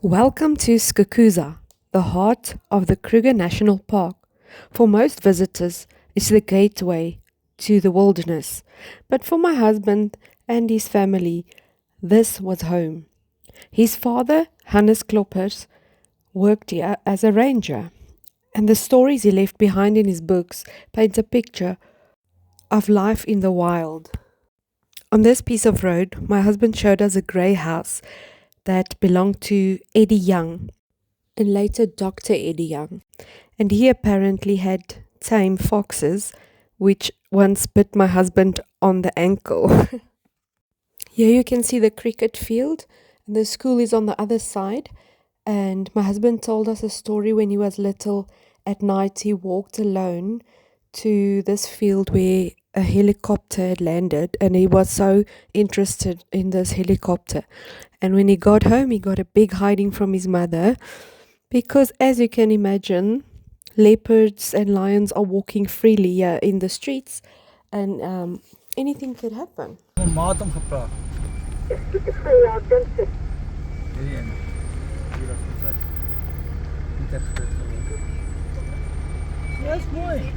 Welcome to Skukuza, the heart of the Kruger National Park. For most visitors, it's the gateway to the wilderness. But for my husband and his family, this was home. His father, Hannes Kloppers, worked here as a ranger, and the stories he left behind in his books paint a picture of life in the wild. On this piece of road, my husband showed us a grey house that belonged to Eddie Young, and later Dr. Eddie Young. And he apparently had tame foxes, which once bit my husband on the ankle. Here you can see the cricket field, and the school is on the other side. And my husband told us a story when he was little. At night, he walked alone to this field where a helicopter had landed, and he was so interested in this helicopter. And when he got home, he got a big hiding from his mother because, as you can imagine, leopards and lions are walking freely here in the streets, and anything could happen. Maat om gepraat. Ja, dink dit. Hierdie een. Hier was ons uit. Niet echt groot. Ja, is mooi.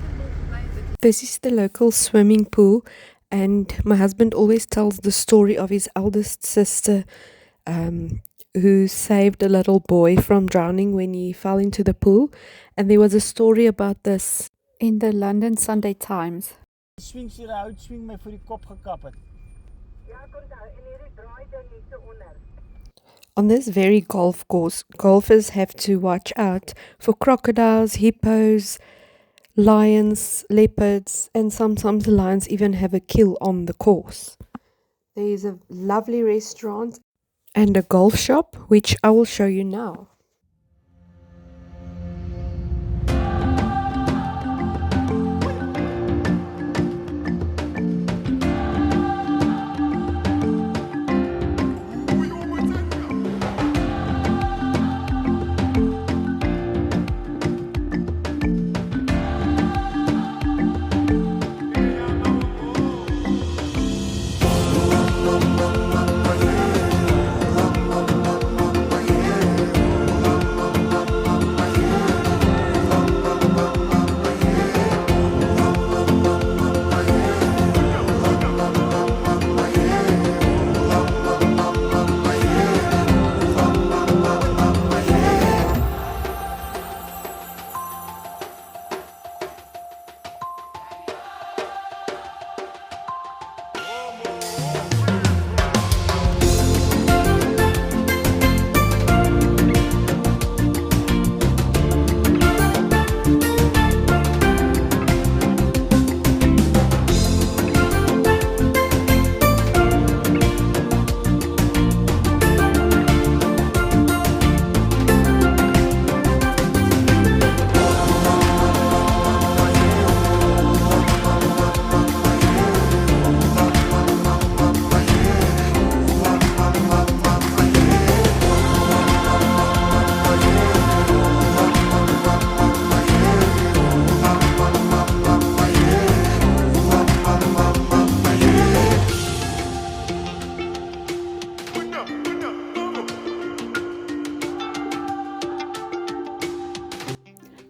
This is the local swimming pool, and my husband always tells the story of his eldest sister who saved a little boy from drowning when he fell into the pool. And there was a story about this in the London Sunday Times. Die swingsiere hout swing my voor die kop gekap het. Ja, kon daar en hierdie draai ding hier so onder. On this very golf course, golfers have to watch out for crocodiles, hippos, lions, leopards, and sometimes the lions even have a kill on the course. There is a lovely restaurant and a golf shop, which I will show you now.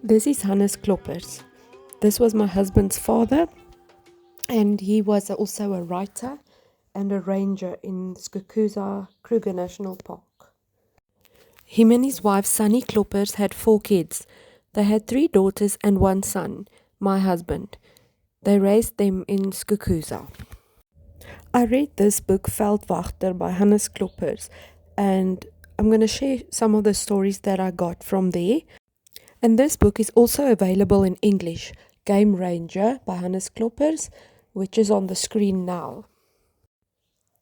This is Hannes Kloppers. This was my husband's father, and he was also a writer and a ranger in Skukuza, Kruger National Park. Him and his wife, Sunny Kloppers, had 4 kids. They had 3 daughters and 1 son, my husband. They raised them in Skukuza. I read this book, Wolhuter, by Hannes Kloppers, and I'm going to share some of the stories that I got from there. And this book is also available in English, Game Ranger by Hannes Kloppers, which is on the screen now.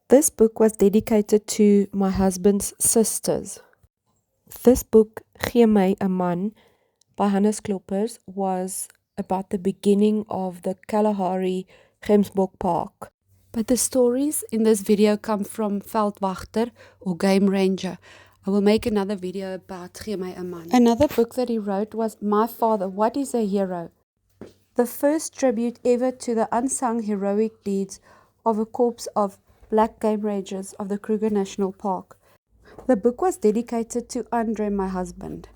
This book was dedicated to my husband's sisters. This book, Gee my 'n Man, by Hannes Kloppers, was about the beginning of the Kalahari Gemsbok Park. But the stories in this video come from Veldwachter or Game Ranger. I will make another video about Gee my 'n Man. Another book that he wrote was My Father, What is a Hero? The first tribute ever to the unsung heroic deeds of a corps of black game rangers of the Kruger National Park. The book was dedicated to Andre, my husband.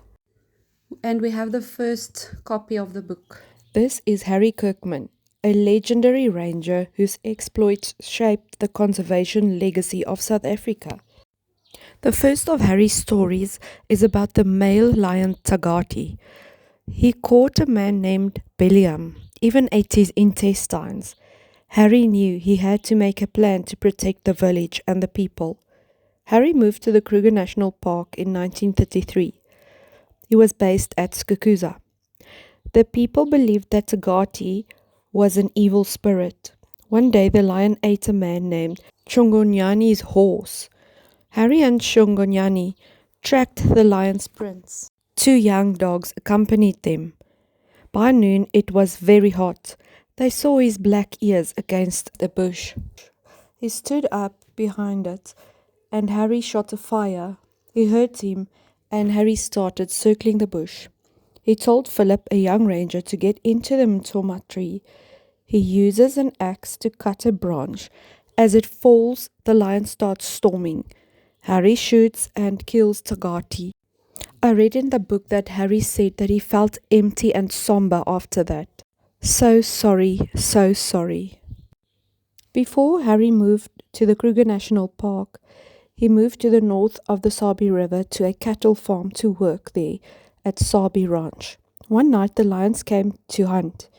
And we have the first copy of the book. This is Harry Kirkman, a legendary ranger whose exploits shaped the conservation legacy of South Africa. The first of Harry's stories is about the male lion Tagati. He caught a man named Belliam, even ate his intestines. Harry knew he had to make a plan to protect the village and the people. Harry moved to the Kruger National Park in 1933. He was based at Skukuza. The people believed that Tagati was an evil spirit. One day the lion ate a man named Chongonyani's horse. Harry and Chongonyani tracked the lion's prints. 2 young dogs accompanied them. By noon it was very hot. They saw his black ears against the bush. He stood up behind it, and Harry shot a fire. He heard him, and Harry started circling the bush. He told Philip, a young ranger, to get into the mtoma tree. He uses an axe to cut a branch. As it falls, the lion starts storming. Harry shoots and kills Tagati. I read in the book that Harry said that he felt empty and somber after that. So sorry, so sorry. Before Harry moved to the Kruger National Park, he moved to the north of the Sabi River to a cattle farm to work there at Sabi Ranch. One night the lions came to hunt.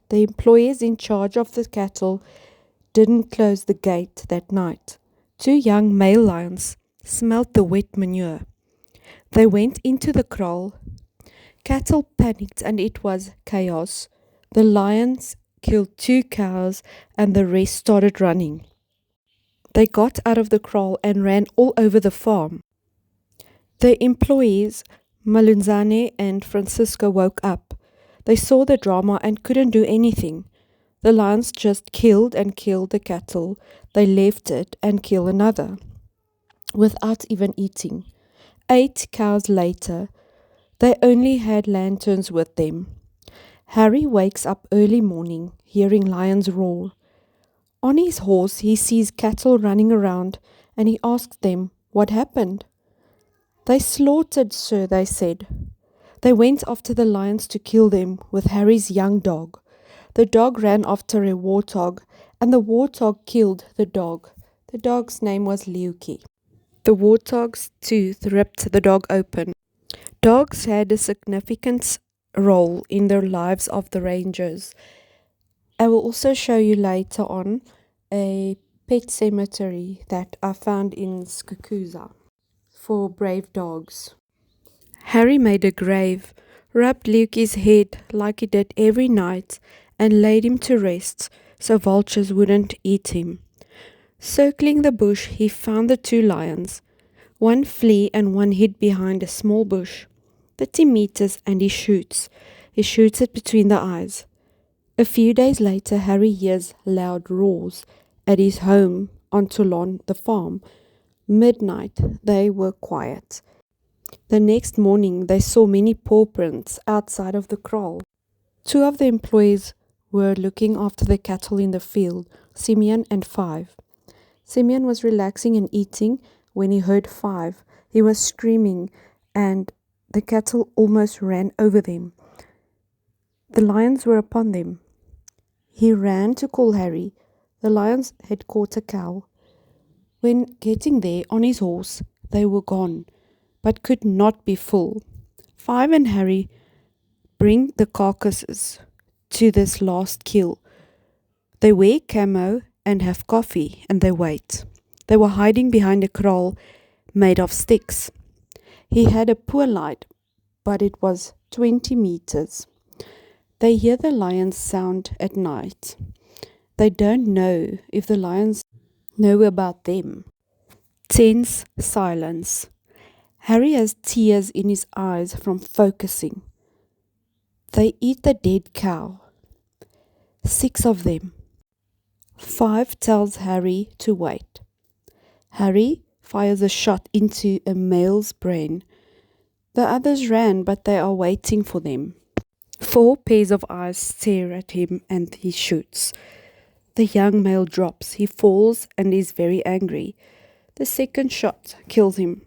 The employees in charge of the cattle didn't close the gate that night. 2 young male lions smelt the wet manure. They went into the kraal. Cattle panicked and it was chaos. The lions killed 2 cows and the rest started running. They got out of the kraal and ran all over the farm. The employees, Malunzane and Francisco, woke up. They saw the drama and couldn't do anything. The lions just killed and killed the cattle. They left it and killed another, without even eating. 8 cows later, they only had lanterns with them. Harry wakes up early morning, hearing lions roar. On his horse, he sees cattle running around, and he asks them what happened. They slaughtered, sir, they said. They went after the lions to kill them with Harry's young dog. The dog ran after a warthog, and the warthog killed the dog. The dog's name was Liuki. The warthog's tooth ripped the dog open. Dogs had a significant role in the lives of the rangers. I will also show you later on a pet cemetery that I found in Skukuza for brave dogs. Harry made a grave, rubbed Liuki's head like he did every night, and laid him to rest so vultures wouldn't eat him. Circling the bush, he found the 2 lions. One flee and one hid behind a small bush. 30 meters and he shoots. He shoots it between the eyes. A few days later, Harry hears loud roars at his home on Toulon, the farm. Midnight, they were quiet. The next morning, they saw many paw prints outside of the kraal. 2 of the employees were looking after the cattle in the field, Simeon and Five. Simeon was relaxing and eating when he heard Five. He was screaming and the cattle almost ran over them. The lions were upon them. He ran to call Harry. The lions had caught a cow. When getting there on his horse, they were gone, but could not be full. Five and Harry bring the carcasses to this last kill. They wear camo and have coffee, and they wait. They were hiding behind a kraal made of sticks. He had a poor light, but it was 20 meters. They hear the lions sound at night. They don't know if the lions know about them. Tense silence. Harry has tears in his eyes from focusing. They eat the dead cow. 6 of them. Five tells Harry to wait. Harry fires a shot into a male's brain. The others ran, but they are waiting for them. 4 pairs of eyes stare at him and he shoots. The young male drops. He falls and is very angry. The second shot kills him.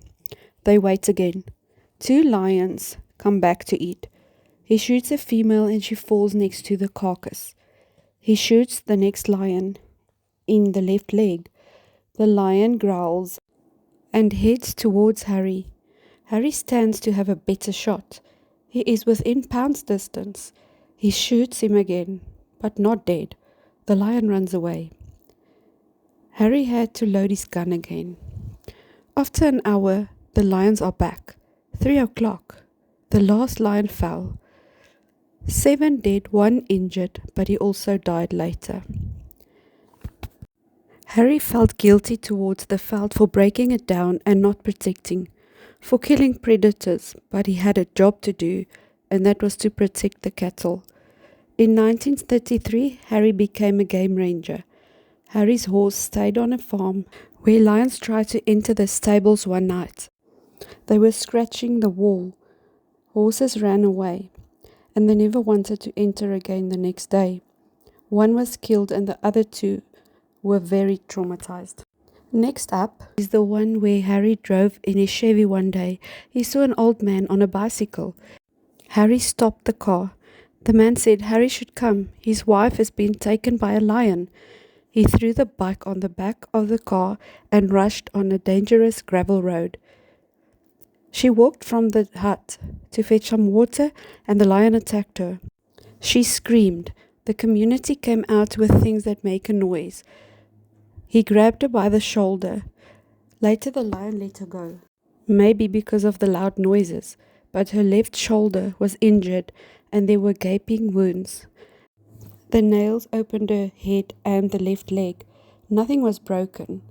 They wait again. 2 lions come back to eat. He shoots a female and she falls next to the carcass. He shoots the next lion in the left leg. The lion growls and heads towards Harry. Harry stands to have a better shot. He is within pounds distance. He shoots him again, but not dead. The lion runs away. Harry had to load his gun again. After an hour, the lions are back. 3 o'clock. The last lion fell. 7 dead, 1 injured, but he also died later. Harry felt guilty towards the veld for breaking it down and not protecting, for killing predators, but he had a job to do, and that was to protect the cattle. In 1933, Harry became a game ranger. Harry's horse stayed on a farm where lions tried to enter the stables one night. They were scratching the wall. Horses ran away, and they never wanted to enter again the next day. 1 was killed and the other 2 were very traumatized. Next up is the one where Harry drove in his Chevy one day. He saw an old man on a bicycle. Harry stopped the car. The man said Harry should come. His wife has been taken by a lion. He threw the bike on the back of the car and rushed on a dangerous gravel road. She walked from the hut to fetch some water and the lion attacked her. She screamed. The community came out with things that make a noise. He grabbed her by the shoulder. Later the lion let her go, maybe because of the loud noises, but her left shoulder was injured and there were gaping wounds. The nails opened her head and the left leg. Nothing was broken.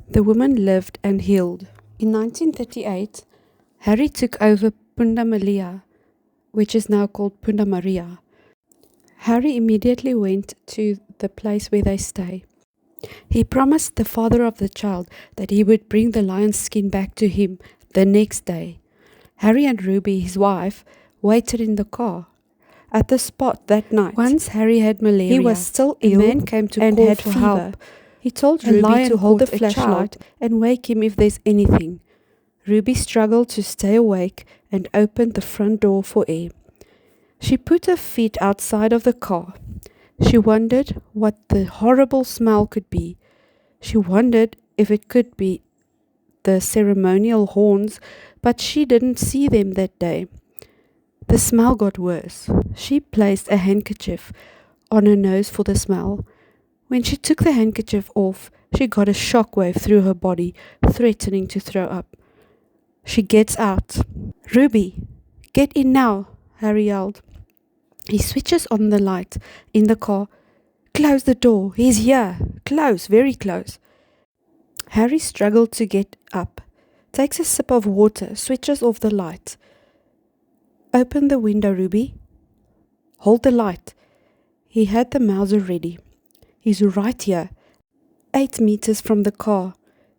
The woman lived and healed. In 1938, Harry took over Punda Malia, which is now called Punda Maria. Harry immediately went to the place where they stay. He promised the father of the child that he would bring the lion's skin back to him the next day. Harry and Ruby, his wife, waited in the car. At the spot that night, once Harry had malaria. He was still ill. A man came to and call had for fever. Help. He told Ruby to hold the flashlight and wake him if there's anything. Ruby struggled to stay awake and opened the front door for air. She put her feet outside of the car. She wondered what the horrible smell could be. She wondered if it could be the ceremonial horns, but she didn't see them that day. The smell got worse. She placed a handkerchief on her nose for the smell. When she took the handkerchief off, she got a shockwave through her body, threatening to throw up. She gets out. "Ruby, get in now," Harry yelled. He switches on the light in the car. "Close the door. He's here. Close, very close." Harry struggled to get up, takes a sip of water, switches off the light. "Open the window, Ruby. Hold the light." He had the Mauser ready. "He's right here, 8 meters from the car."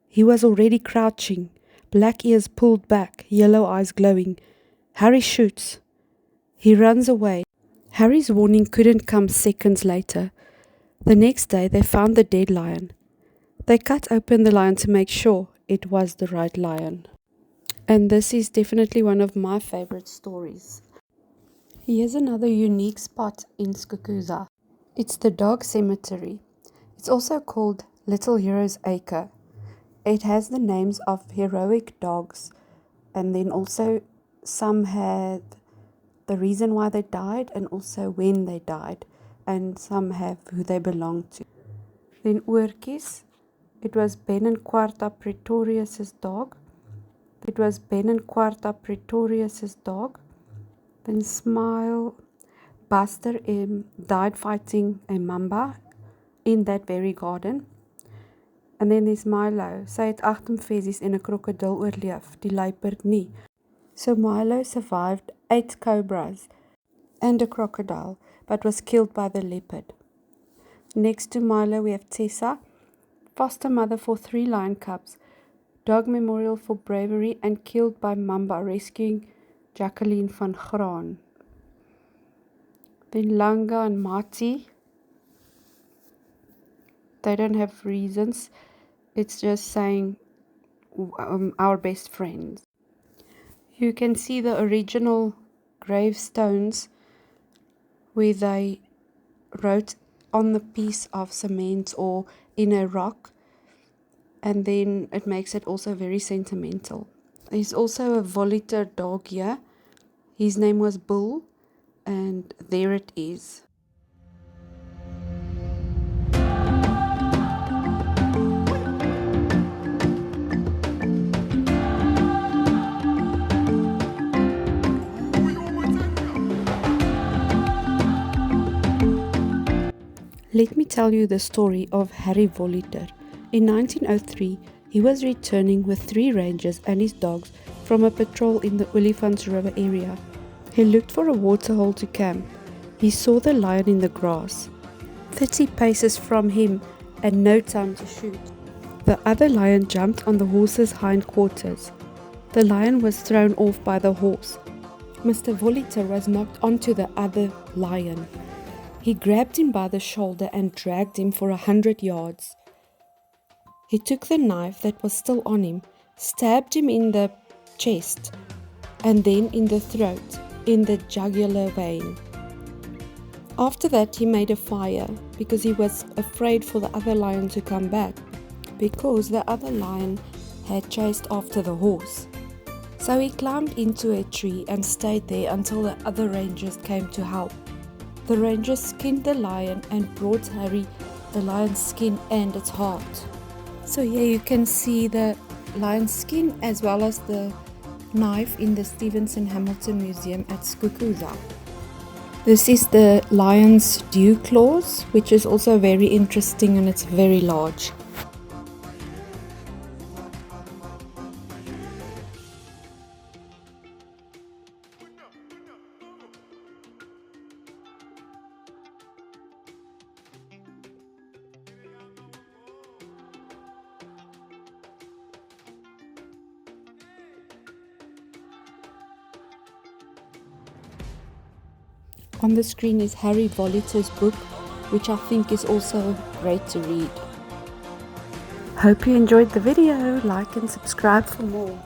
He was already crouching, black ears pulled back, yellow eyes glowing. Harry shoots. He runs away. Harry's warning couldn't come seconds later. The next day they found the dead lion. They cut open the lion to make sure it was the right lion. And this is definitely one of my favorite stories. Here's another unique spot in Skukuza. It's the dog cemetery. It's also called Little Heroes Acre. It has the names of heroic dogs, and then also some had the reason why they died and also when they died, and some have who they belong to. Then Oortjies, it was Ben and Quarta Pretorius's dog. It was Ben and Quarta Pretorius's dog. Then Smile, Buster died fighting a mamba in that very garden. And then there's Milo. Sy het 8 fesies en 'n krokodil oorleef, die luiperd nie. So Milo survived 8 cobras and a crocodile, but was killed by the leopard. Next to Milo we have Tessa, foster mother for 3 lion cubs, dog memorial for bravery and killed by mamba rescuing Jacqueline van Graan. Then Langa and Mati, they don't have reasons. It's just saying our best friends. You can see the original gravestones where they wrote on the piece of cement or in a rock, and then it makes it also very sentimental. There's also a Wolhuter dog here. His name was Bull, and there it is. Let me tell you the story of Harry Wolhuter. In 1903, he was returning with 3 rangers and his dogs from a patrol in the Olifants River area. He looked for a waterhole to camp. He saw the lion in the grass, 30 paces from him, and no time to shoot. The other lion jumped on the horse's hindquarters. The lion was thrown off by the horse. Mr. Wolhuter was knocked onto the other lion. He grabbed him by the shoulder and dragged him for 100 yards. He took the knife that was still on him, stabbed him in the chest, and then in the throat, in the jugular vein. After that, he made a fire because he was afraid for the other lion to come back, because the other lion had chased after the horse. So he climbed into a tree and stayed there until the other rangers came to help. The rangers skinned the lion and brought Harry the lion's skin and its heart. So here you can see the lion's skin as well as the knife in the Stevenson Hamilton Museum at Skukuza. This is the lion's dew claws, which is also very interesting, and it's very large. On the screen is Harry Wolhuter's book, which I think is also great to read. Hope you enjoyed the video. Like and subscribe for more.